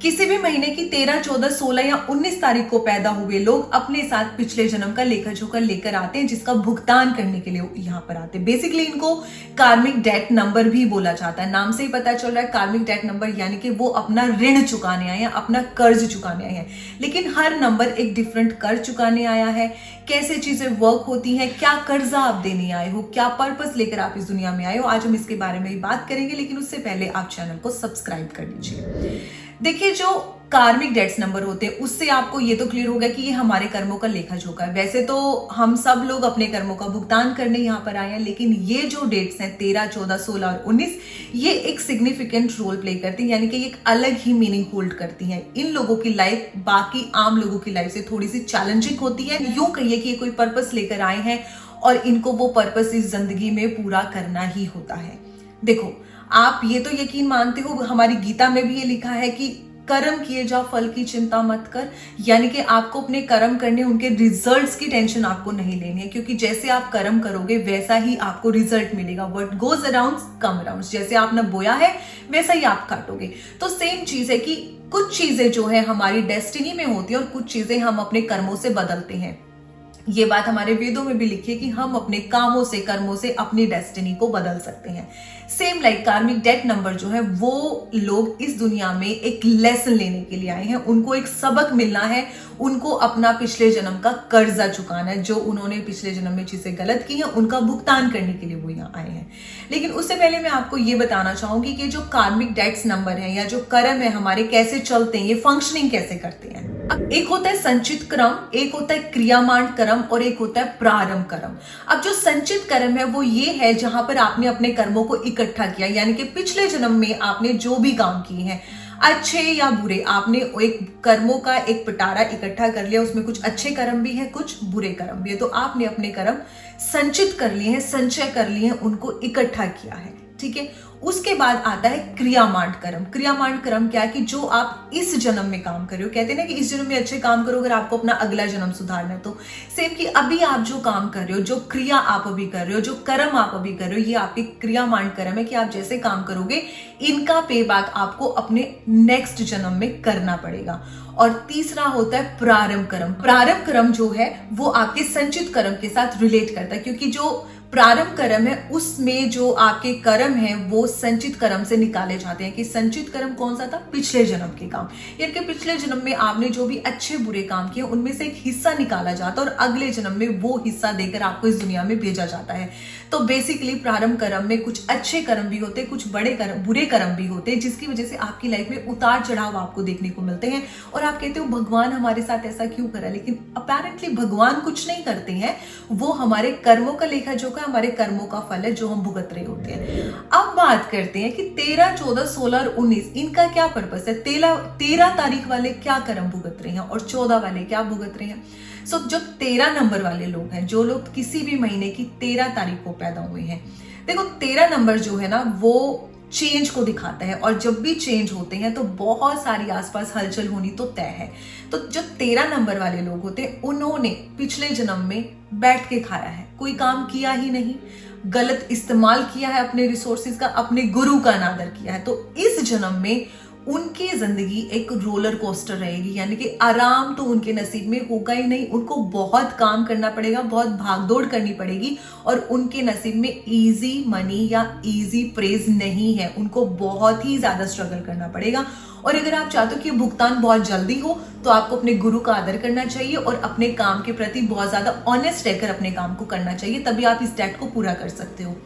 किसी भी महीने की 13, 14, 16 या 19 तारीख को पैदा हुए लोग अपने साथ पिछले जन्म का लेखा जोखा लेकर आते हैं, जिसका भुगतान करने के लिए यहाँ पर आते हैं। बेसिकली इनको कार्मिक डेट नंबर भी बोला जाता है। नाम से ही पता चल रहा है कार्मिक डेट नंबर, यानी कि वो अपना ऋण चुकाने आए हैं, अपना कर्ज चुकाने आए हैं। लेकिन हर नंबर एक डिफरेंट कर्ज चुकाने आया है। कैसे चीजें वर्क होती हैं, क्या कर्जा आप देने आए हो, क्या पर्पस लेकर आप इस दुनिया में आए हो, आज हम इसके बारे में ही बात करेंगे। लेकिन उससे पहले आप चैनल को सब्सक्राइब कर लीजिए। देखिए, जो कार्मिक डेट्स नंबर होते हैं उससे आपको ये तो क्लियर होगा कि ये हमारे कर्मों का लेखा जोखा है। वैसे तो हम सब लोग अपने कर्मों का भुगतान करने यहाँ पर आए हैं, लेकिन ये जो डेट्स हैं 13, 14, 16 और 19, ये एक सिग्निफिकेंट रोल प्ले करती हैं, यानी कि एक अलग ही मीनिंग होल्ड करती हैं। इन लोगों की लाइफ बाकी आम लोगों की लाइफ से थोड़ी सी चैलेंजिंग होती है। यूं कहिए कि ये कोई पर्पस लेकर आए हैं और इनको वो पर्पस इस जिंदगी में पूरा करना ही होता है। देखो, आप ये तो यकीन मानते हो, हमारी गीता में भी ये लिखा है कि कर्म किए जा फल की चिंता मत कर, यानी कि आपको अपने कर्म करने, उनके रिजल्ट्स की टेंशन आपको नहीं लेनी है, क्योंकि जैसे आप कर्म करोगे वैसा ही आपको रिजल्ट मिलेगा। What goes around come around, जैसे आपने बोया है वैसा ही आप काटोगे। तो सेम चीज है कि कुछ चीजें जो है हमारी डेस्टिनी में होती है और कुछ चीजें हम अपने कर्मों से बदलते हैं। ये बात हमारे वेदों में भी लिखी है कि हम अपने कामों से, कर्मों से अपनी डेस्टिनी को बदल सकते हैं। सेम लाइक कार्मिक डेट नंबर जो है, वो लोग इस दुनिया में एक लेसन लेने के लिए आए हैं। उनको एक सबक मिलना है, उनको अपना पिछले जन्म का कर्जा चुकाना है। जो उन्होंने पिछले जन्म में चीजें गलत की हैं उनका भुगतान करने के लिए वो यहाँ आए हैं। लेकिन उससे पहले मैं आपको ये बताना चाहूंगी कि जो कार्मिक डेट्स नंबर है या जो कर्म है हमारे, कैसे चलते हैं, ये फंक्शनिंग कैसे करते हैं। अब एक होता है संचित क्रम, एक होता है क्रियामाण कर्म और एक होता है प्रारंभ कर्म। अब जो संचित कर्म है वो ये है जहां पर आपने अपने कर्मों को इकट्ठा किया, यानी कि पिछले जन्म में आपने जो भी काम किए हैं, अच्छे या बुरे, आपने एक कर्मों का एक पिटारा इकट्ठा कर लिया। उसमें कुछ अच्छे कर्म भी है, कुछ बुरे कर्म भी है। तो आपने अपने कर्म संचित कर लिए हैं, संचय कर लिए हैं, उनको इकट्ठा किया है। ठीक है। उसके बाद आता है क्रियामाण कर्म। क्रियामाण कर्म क्या है कि जो आप इस जन्म में काम कर रहे हो, कहते हैं ना कि इस जन्म में अच्छे काम करो अगर आपको अपना अगला जन्म सुधारना है। तो सेम कि अभी आप जो काम कर रहे हो, जो क्रिया आप अभी कर रहे हो, जो कर्म आप अभी कर रहे हो, ये आपके क्रियामाण कर्म है कि आप जैसे काम करोगे इनका पे बैक आपको अपने नेक्स्ट जन्म में करना पड़ेगा। और तीसरा होता है प्रारंभ कर्म। प्रारंभ कर्म जो है वो आपके संचित कर्म के साथ रिलेट करता है, क्योंकि जो प्रारंभ कर्म है उसमें जो आपके कर्म है वो संचित कर्म से निकाले जाते हैं। कि संचित कर्म कौन सा था? पिछले जन्म के काम, यानी कि पिछले जन्म में आपने जो भी अच्छे बुरे काम किए उनमें से एक हिस्सा निकाला जाता है और अगले जन्म में वो हिस्सा देकर आपको इस दुनिया में भेजा जाता है। तो बेसिकली प्रारंभ कर्म में कुछ अच्छे कर्म भी होते हैं, कुछ बुरे कर्म भी होते हैं, जिसकी वजह से आपकी लाइफ में उतार चढ़ाव आपको देखने को मिलते हैं। और आप कहते हो भगवान हमारे साथ ऐसा क्यों करा, लेकिन अपेरेंटली भगवान कुछ नहीं करते हैं, वो हमारे कर्मों का लेखा जोखा, हमारे कर्मों का फल है जो हम भुगत रहे होते हैं। अब बात करते हैं कि 13, 14, 16 और 19 इनका क्या पर्पस है। 13 तारीख वाले क्या कर्म भुगत रहे हैं और 14 वाले क्या भुगत रहे हैं। सो जो 13 नंबर वाले लोग हैं, जो लोग किसी भी महीने की 13 तारीख को पैदा हुए हैं, देखो 13 नंबर जो है ना वो चेंज को दिखाता है। और जब भी चेंज होते हैं तो बहुत सारी आसपास हलचल होनी तो तय है। तो जो 13 नंबर वाले लोग होते हैं उन्होंने पिछले जन्म में बैठ के खाया है, कोई काम किया ही नहीं, गलत इस्तेमाल किया है अपने रिसोर्सेज का, अपने गुरु का अनादर किया है। तो इस जन्म में उनकी जिंदगी एक रोलर कोस्टर रहेगी, यानी कि आराम तो उनके नसीब में होगा ही नहीं। उनको बहुत काम करना पड़ेगा, बहुत भागदौड़ करनी पड़ेगी और उनके नसीब में इजी मनी या इजी प्रेज नहीं है। उनको बहुत ही ज्यादा स्ट्रगल करना पड़ेगा। और अगर आप चाहते हो कि भुगतान बहुत जल्दी हो तो आपको अपने गुरु का आदर करना चाहिए और अपने काम के प्रति बहुत ज्यादा ऑनेस्ट रहकर अपने काम को करना चाहिए, तभी आप इस डेट को पूरा कर सकते हो।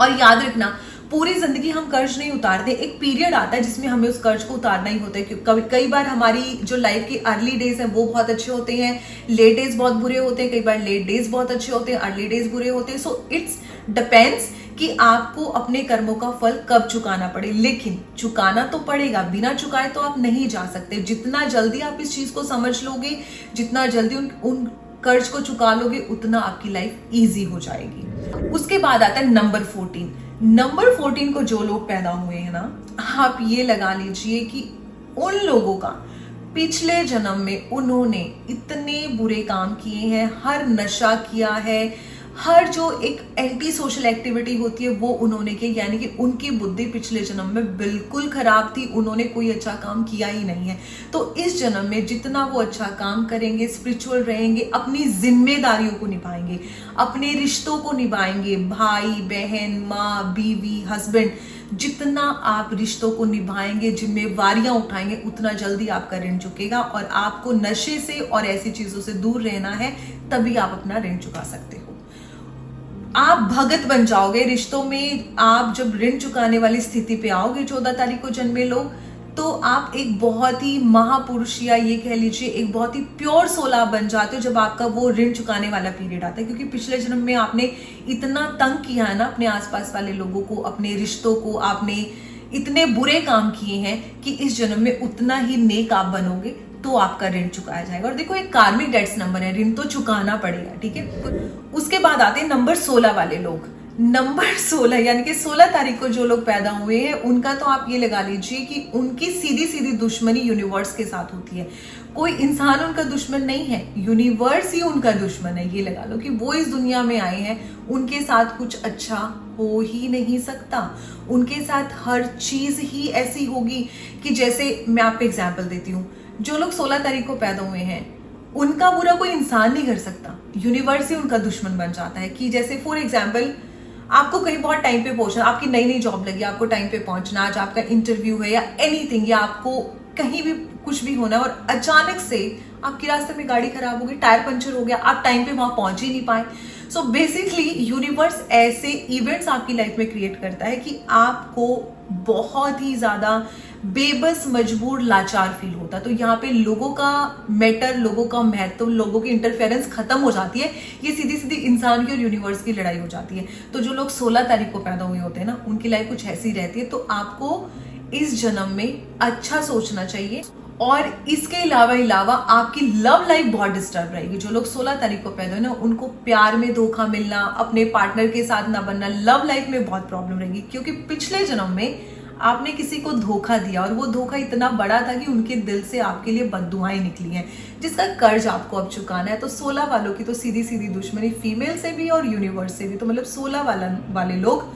और याद रखना, पूरी जिंदगी हम कर्ज नहीं उतारते, एक पीरियड आता है जिसमें हमें उस कर्ज को उतारना ही होता है। कई बार हमारी जो लाइफ के अर्ली डेज हैं वो बहुत अच्छे होते हैं, लेट डेज बहुत बुरे होते हैं, कई बार लेट डेज बहुत अच्छे होते हैं, अर्ली डेज बुरे होते हैं। सो इट्स डिपेंड्स कि आपको अपने कर्मों का फल कब चुकाना पड़े, लेकिन चुकाना तो पड़ेगा। बिना चुकाए तो आप नहीं जा सकते। जितना जल्दी आप इस चीज को समझ लोगे, जितना जल्दी उन कर्ज को चुका लोगे, उतना आपकी लाइफ इजी हो जाएगी। उसके बाद आता है नंबर 14। नंबर 14 को जो लोग पैदा हुए हैं ना, आप ये लगा लीजिए कि उन लोगों का पिछले जन्म में उन्होंने इतने बुरे काम किए हैं, हर नशा किया है, हर जो एक एंटी सोशल एक्टिविटी होती है वो उन्होंने की, यानी कि उनकी बुद्धि पिछले जन्म में बिल्कुल खराब थी, उन्होंने कोई अच्छा काम किया ही नहीं है। तो इस जन्म में जितना वो अच्छा काम करेंगे, स्पिरिचुअल रहेंगे, अपनी जिम्मेदारियों को निभाएंगे, अपने रिश्तों को निभाएंगे, भाई बहन, माँ बीवी, हस्बैंड, जितना आप रिश्तों को निभाएंगे, जिम्मेवारियां उठाएंगे, उतना जल्दी आपका ऋण चुकेगा। और आपको नशे से और ऐसी चीजों से दूर रहना है, तभी आप अपना ऋण चुका सकते हो। आप भगत बन जाओगे रिश्तों में। आप जब ऋण चुकाने वाली स्थिति पे आओगे 14 तारीख को जन्मे लोग, तो आप एक बहुत ही महापुरुष, या ये कह लीजिए एक बहुत ही प्योर सोल आप बन जाते हो जब आपका वो ऋण चुकाने वाला पीरियड आता है। क्योंकि पिछले जन्म में आपने इतना तंग किया है ना अपने आसपास वाले लोगों को, अपने रिश्तों को, आपने इतने बुरे काम किए हैं कि इस जन्म में उतना ही नेक आप बनोगे तो आपका ऋण चुकाया जाएगा। और देखो एक कार्मिक डेट्स नंबर है, ऋण तो चुकाना पड़ेगा, ठीक है। उसके बाद आते हैं नंबर 16 वाले लोग। नंबर 16 यानी कि 16 तारीख को जो लोग पैदा हुए हैं, उनका तो आप ये लगा लीजिए कि उनकी सीधी सीधी दुश्मनी यूनिवर्स के साथ होती है। कोई इंसान उनका दुश्मन नहीं है, यूनिवर्स ही उनका दुश्मन है। ये लगा लो कि वो इस दुनिया में आए हैं, उनके साथ कुछ अच्छा हो ही नहीं सकता। उनके साथ हर चीज ही ऐसी होगी कि जैसे मैं आपको एग्जाम्पल देती हूँ, जो लोग 16 तारीख को पैदा हुए हैं उनका बुरा कोई इंसान नहीं कर सकता, यूनिवर्स ही उनका दुश्मन बन जाता है। कि जैसे फॉर एग्जाम्पल, आपको कहीं बहुत टाइम पे पहुंचना, आपकी नई नई जॉब लगी, आपको टाइम पे पहुंचना, आज आपका इंटरव्यू है या एनीथिंग, या आपको कहीं भी कुछ भी होना, और अचानक से आपकी रास्ते में गाड़ी खराब हो गई, टायर पंचर हो गया, आप टाइम पे वहां पहुंच ही नहीं पाए। सो बेसिकली यूनिवर्स ऐसे इवेंट्स आपकी लाइफ में क्रिएट करता है कि आपको बहुत ही ज्यादा बेबस, मजबूर, लाचार फील होता है। तो यहाँ पे लोगों का मैटर, लोगों का महत्व, लोगों की इंटरफेरेंस खत्म हो जाती है। ये सीधी सीधी इंसान की और यूनिवर्स की लड़ाई हो जाती है। तो जो लोग 16 तारीख को पैदा हुए होते हैं ना, उनकी लाइफ कुछ ऐसी रहती है। तो आपको इस जन्म में अच्छा सोचना चाहिए। और इसके अलावा आपकी लव लाइफ बहुत डिस्टर्ब रहेगी। जो लोग 16 तारीख को पैदा हुए ना, उनको प्यार में धोखा मिलना, अपने पार्टनर के साथ ना बनना, लव लाइफ में बहुत प्रॉब्लम रहेगी। क्योंकि पिछले जन्म में आपने किसी को धोखा दिया और वो धोखा इतना बड़ा था कि उनके दिल से आपके लिए बददुआएं निकली हैं, जिसका कर्ज आपको अब चुकाना है। तो 16 वालों की तो सीधी सीधी दुश्मनी फीमेल से भी और यूनिवर्स से भी। तो मतलब 16 वाले लोग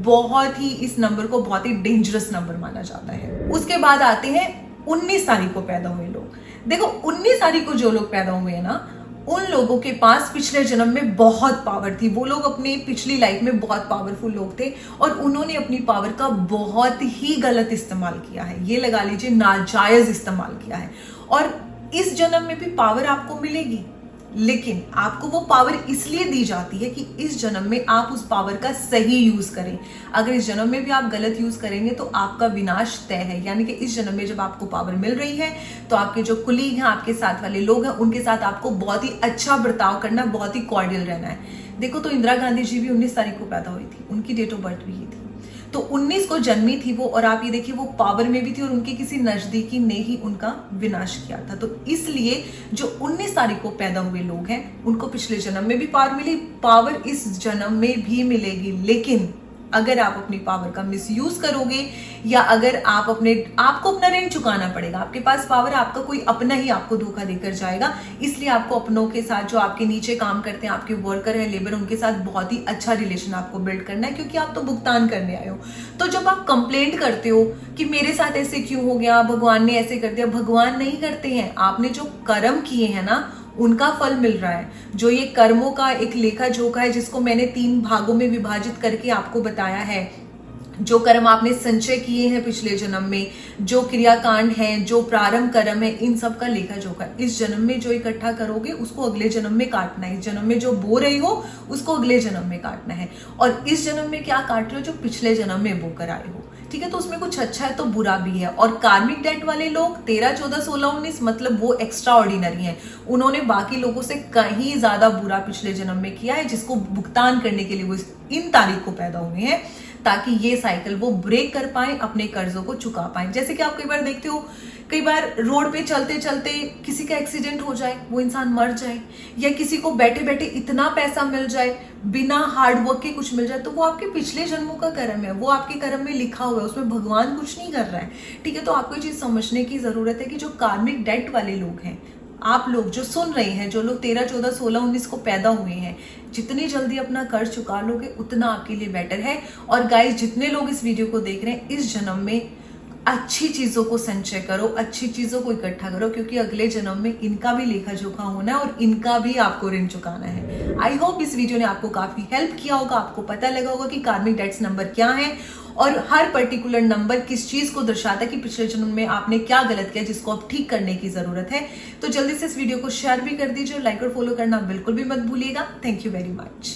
बहुत ही, इस नंबर को बहुत ही डेंजरस नंबर माना जाता है। उसके बाद आते हैं 19 तारीख को पैदा हुए लोग। देखो 19 तारीख को जो लोग पैदा हुए हैं ना, उन लोगों के पास पिछले जन्म में बहुत पावर थी। वो लोग अपनी पिछली लाइफ में बहुत पावरफुल लोग थे और उन्होंने अपनी पावर का बहुत ही गलत इस्तेमाल किया है। ये लगा लीजिए नाजायज इस्तेमाल किया है। और इस जन्म में भी पावर आपको मिलेगी, लेकिन आपको वो पावर इसलिए दी जाती है कि इस जन्म में आप उस पावर का सही यूज करें। अगर इस जन्म में भी आप गलत यूज करेंगे तो आपका विनाश तय है। यानी कि इस जन्म में जब आपको पावर मिल रही है तो आपके जो कुलीग हैं, आपके साथ वाले लोग हैं, उनके साथ आपको बहुत ही अच्छा बर्ताव करना, बहुत ही कॉर्डियल रहना है। देखो तो इंदिरा गांधी जी भी 19 तारीख को पैदा हुई थी, उनकी डेट ऑफ बर्थ भी ये थी। तो 19 को जन्मी थी वो, और आप ये देखिए वो पावर में भी थी और उनके किसी नजदीकी ने ही उनका विनाश किया था। तो इसलिए जो 19 तारीख को पैदा हुए लोग हैं, उनको पिछले जन्म में भी पावर मिली, पावर इस जन्म में भी मिलेगी। लेकिन अगर आप अपनी पावर का मिसयूज करोगे, या अगर आपको अपना ऋण चुकाना पड़ेगा। आपके पास पावर, आपका कोई अपना ही आपको धोखा देकर जाएगा। इसलिए आपको अपनों के साथ, जो आपके नीचे काम करते हैं, आपके वर्कर है, लेबर, उनके साथ बहुत ही अच्छा रिलेशन आपको बिल्ड करना है, क्योंकि आप तो भुगतान करने आए हो। तो जब आप कंप्लेंट करते हो कि मेरे साथ ऐसे क्यों हो गया, भगवान ने ऐसे कर दिया, भगवान नहीं करते हैं। आपने जो कर्म किए हैं ना, उनका फल मिल रहा है। जो ये कर्मों का एक लेखा जोखा है, जिसको मैंने 3 भागों में विभाजित करके आपको बताया है। जो कर्म आपने संचय किए हैं पिछले जन्म में, जो क्रियाकांड हैं, जो प्रारंभ कर्म है, इन सब का लेखा जोखा इस जन्म में जो इकट्ठा करोगे उसको अगले जन्म में काटना है। इस जन्म में जो बो रही हो उसको अगले जन्म में काटना है। और इस जन्म में क्या काट रहे हो, जो पिछले जन्म में बो कर आए हो। ठीक है, तो उसमें कुछ अच्छा है तो बुरा भी है। और कार्मिक डेट वाले लोग 13, 14, 16, 19, मतलब वो एक्स्ट्रा ऑर्डिनरी हैं। उन्होंने बाकी लोगों से कहीं ज्यादा बुरा पिछले जन्म में किया है, जिसको भुगतान करने के लिए वो इन तारीख को पैदा हुए हैं, ताकि ये साइकिल वो ब्रेक कर पाए, अपने कर्जों को चुका पाए। जैसे कि आप कई बार देखते हो, कई बार रोड पे चलते चलते किसी का एक्सीडेंट हो जाए, वो इंसान मर जाए, या किसी को बैठे बैठे इतना पैसा मिल जाए, बिना हार्ड वर्क के कुछ मिल जाए, तो वो आपके पिछले जन्मों का कर्म है, वो आपके कर्म में लिखा हुआ है, उसमें भगवान कुछ नहीं कर रहा है। ठीक है, तो आपको ये चीज समझने की जरूरत है कि जो कार्मिक डेट वाले लोग हैं आप लोग जो सुन रहे हैं, जो लोग 13, 14, 16, 19 को पैदा हुए हैं, जितनी जल्दी अपना कर्ज चुका लोगे उतना आपके लिए बेटर है। और गाइस, जितने लोग इस वीडियो को देख रहे हैं, इस जन्म में अच्छी चीजों को संचय करो, अच्छी चीजों को इकट्ठा करो, क्योंकि अगले जन्म में इनका भी लेखा जोखा होना है और इनका भी आपको ऋण चुकाना है। आई होप इस वीडियो ने आपको काफी हेल्प किया होगा, आपको पता लगा होगा कि कार्मिक डेट्स नंबर क्या है और हर पर्टिकुलर नंबर किस चीज को दर्शाता है कि पिछले जन्म में आपने क्या गलत किया जिसको अब ठीक करने की जरूरत है। तो जल्दी से इस वीडियो को शेयर भी कर दीजिए और लाइक और फॉलो करना बिल्कुल भी मत भूलिएगा। Thank you very much.